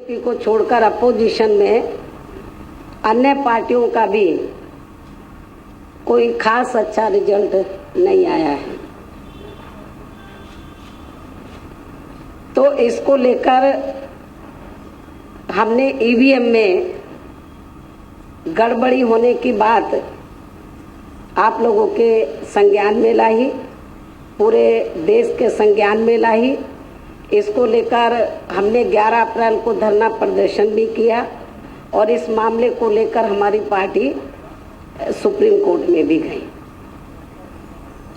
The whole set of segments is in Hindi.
बीजेपी को छोड़कर अपोजिशन में अन्य पार्टियों का भी कोई खास अच्छा रिजल्ट नहीं आया है। तो इसको लेकर हमने ईवीएम में गड़बड़ी होने की बात आप लोगों के संज्ञान में लाई, पूरे देश के संज्ञान में लाई। इसको लेकर हमने 11 अप्रैल को धरना प्रदर्शन भी किया और इस मामले को लेकर हमारी पार्टी सुप्रीम कोर्ट में भी गई।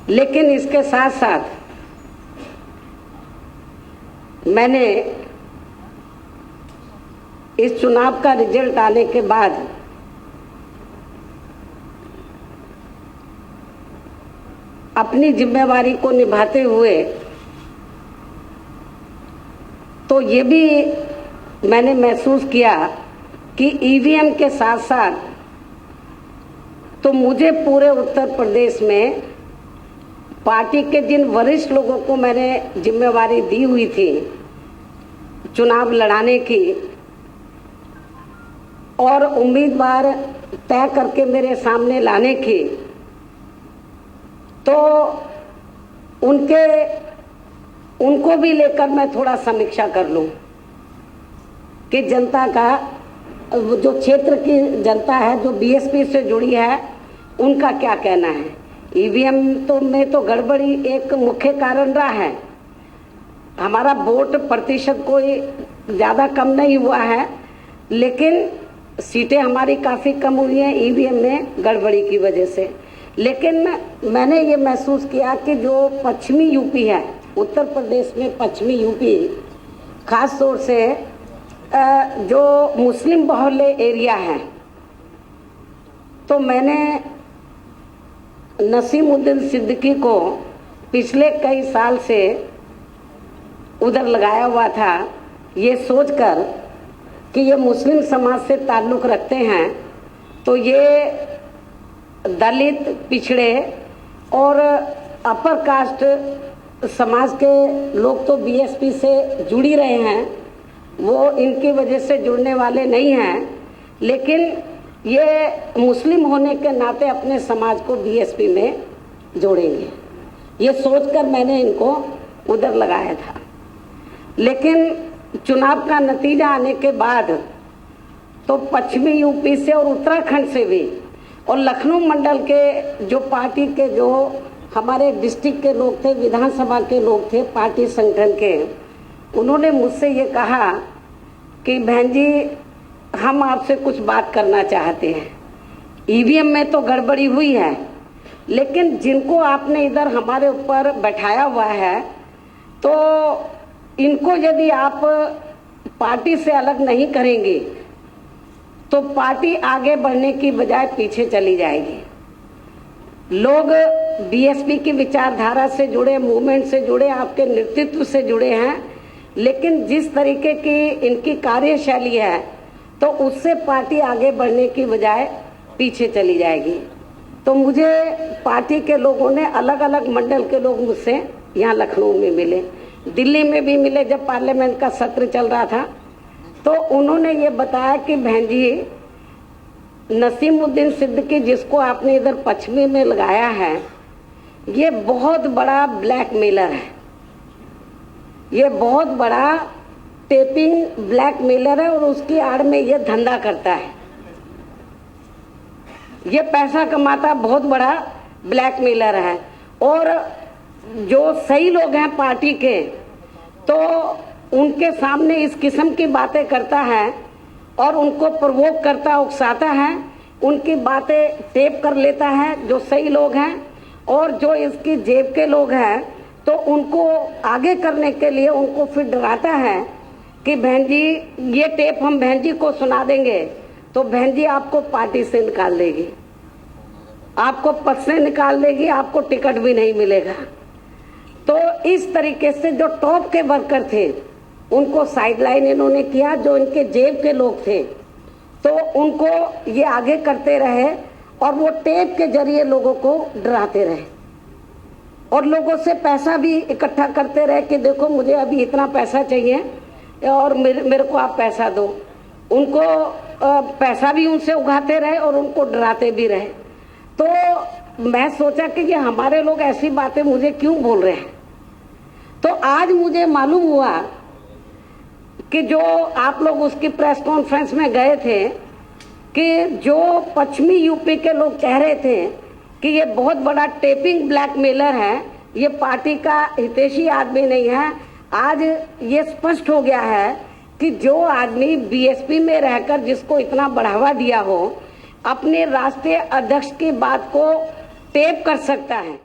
लेकिन इसके साथ साथ मैंने इस चुनाव का रिजल्ट आने के बाद अपनी जिम्मेवारी को निभाते हुए तो ये भी मैंने महसूस किया कि ईवीएम के साथ साथ तो मुझे पूरे उत्तर प्रदेश में पार्टी के जिन वरिष्ठ लोगों को मैंने जिम्मेवारी दी हुई थी चुनाव लड़ाने की और उम्मीदवार तय करके मेरे सामने लाने की, तो उनको भी लेकर मैं थोड़ा समीक्षा कर लूं कि जनता का जो क्षेत्र की जनता है जो बीएसपी से जुड़ी है उनका क्या कहना है। ईवीएम तो में तो गड़बड़ी एक मुख्य कारण रहा है। हमारा वोट प्रतिशत कोई ज़्यादा कम नहीं हुआ है, लेकिन सीटें हमारी काफ़ी कम हुई हैं ईवीएम में गड़बड़ी की वजह से। लेकिन मैंने ये महसूस किया कि जो पश्चिमी यूपी है, उत्तर प्रदेश में पश्चिमी यूपी, खास तौर से जो मुस्लिम बहुल्य एरिया है, तो मैंने नसीमुद्दीन सिद्दीकी को पिछले कई साल से उधर लगाया हुआ था, ये सोचकर कि ये मुस्लिम समाज से ताल्लुक़ रखते हैं, तो ये दलित, पिछड़े और अपर कास्ट समाज के लोग तो बीएसपी से जुड़ी रहे हैं, वो इनकी वजह से जुड़ने वाले नहीं हैं, लेकिन ये मुस्लिम होने के नाते अपने समाज को बीएसपी में जोड़ेंगे, ये सोचकर मैंने इनको उधर लगाया था। लेकिन चुनाव का नतीजा आने के बाद तो पश्चिमी यूपी से और उत्तराखंड से भी और लखनऊ मंडल के जो पार्टी के जो हमारे डिस्ट्रिक्ट के लोग थे, विधानसभा के लोग थे, पार्टी संगठन के, उन्होंने मुझसे ये कहा कि बहन जी हम आपसे कुछ बात करना चाहते हैं। ईवीएम में तो गड़बड़ी हुई है, लेकिन जिनको आपने इधर हमारे ऊपर बैठाया हुआ है, तो इनको यदि आप पार्टी से अलग नहीं करेंगे तो पार्टी आगे बढ़ने की बजाय पीछे चली जाएगी। लोग बीएसपी की विचारधारा से जुड़े, मूवमेंट से जुड़े, आपके नेतृत्व से जुड़े हैं, लेकिन जिस तरीके की इनकी कार्यशैली है तो उससे पार्टी आगे बढ़ने की बजाय पीछे चली जाएगी। तो मुझे पार्टी के लोगों ने, अलग अलग मंडल के लोग मुझसे यहाँ लखनऊ में मिले, दिल्ली में भी मिले जब पार्लियामेंट का सत्र चल रहा था, तो उन्होंने ये बताया कि बहन जी नसीमुद्दीन सिद्दीकी जिसको आपने इधर पश्चिमी में लगाया है, ये बहुत बड़ा ब्लैकमेलर है, ये बहुत बड़ा टेपिंग ब्लैकमेलर है और उसकी आड़ में ये धंधा करता है, ये पैसा कमाता बहुत बड़ा ब्लैकमेलर है। और जो सही लोग हैं पार्टी के, तो उनके सामने इस किस्म की बातें करता है और उनको प्रवोक करता, उकसाता है, उनकी बातें टेप कर लेता है जो सही लोग हैं, और जो इसकी जेब के लोग हैं तो उनको आगे करने के लिए उनको फिर डराता है कि बहन जी ये टेप हम बहन जी को सुना देंगे तो बहन जी आपको पार्टी से निकाल देगी, आपको पद से निकाल देगी, आपको टिकट भी नहीं मिलेगा। तो इस तरीके से जो टॉप के वर्कर थे उनको साइडलाइन इन्होंने किया, जो इनके जेब के लोग थे तो उनको ये आगे करते रहे और वो टेप के जरिए लोगों को डराते रहे और लोगों से पैसा भी इकट्ठा करते रहे कि देखो मुझे अभी इतना पैसा चाहिए, और मेरे को आप पैसा दो। उनको पैसा भी उनसे उगाते रहे और उनको डराते भी रहे। तो मैं सोचा कि ये हमारे लोग ऐसी बातें मुझे क्यों बोल रहे हैं। तो आज मुझे मालूम हुआ कि जो आप लोग उसकी प्रेस कॉन्फ्रेंस में गए थे कि जो पश्चिमी यूपी के लोग कह रहे थे कि ये बहुत बड़ा टेपिंग ब्लैकमेलर है, ये पार्टी का हितैषी आदमी नहीं है। आज ये स्पष्ट हो गया है कि जो आदमी बीएसपी में रहकर जिसको इतना बढ़ावा दिया हो, अपने राष्ट्रीय अध्यक्ष की बात को टेप कर सकता है।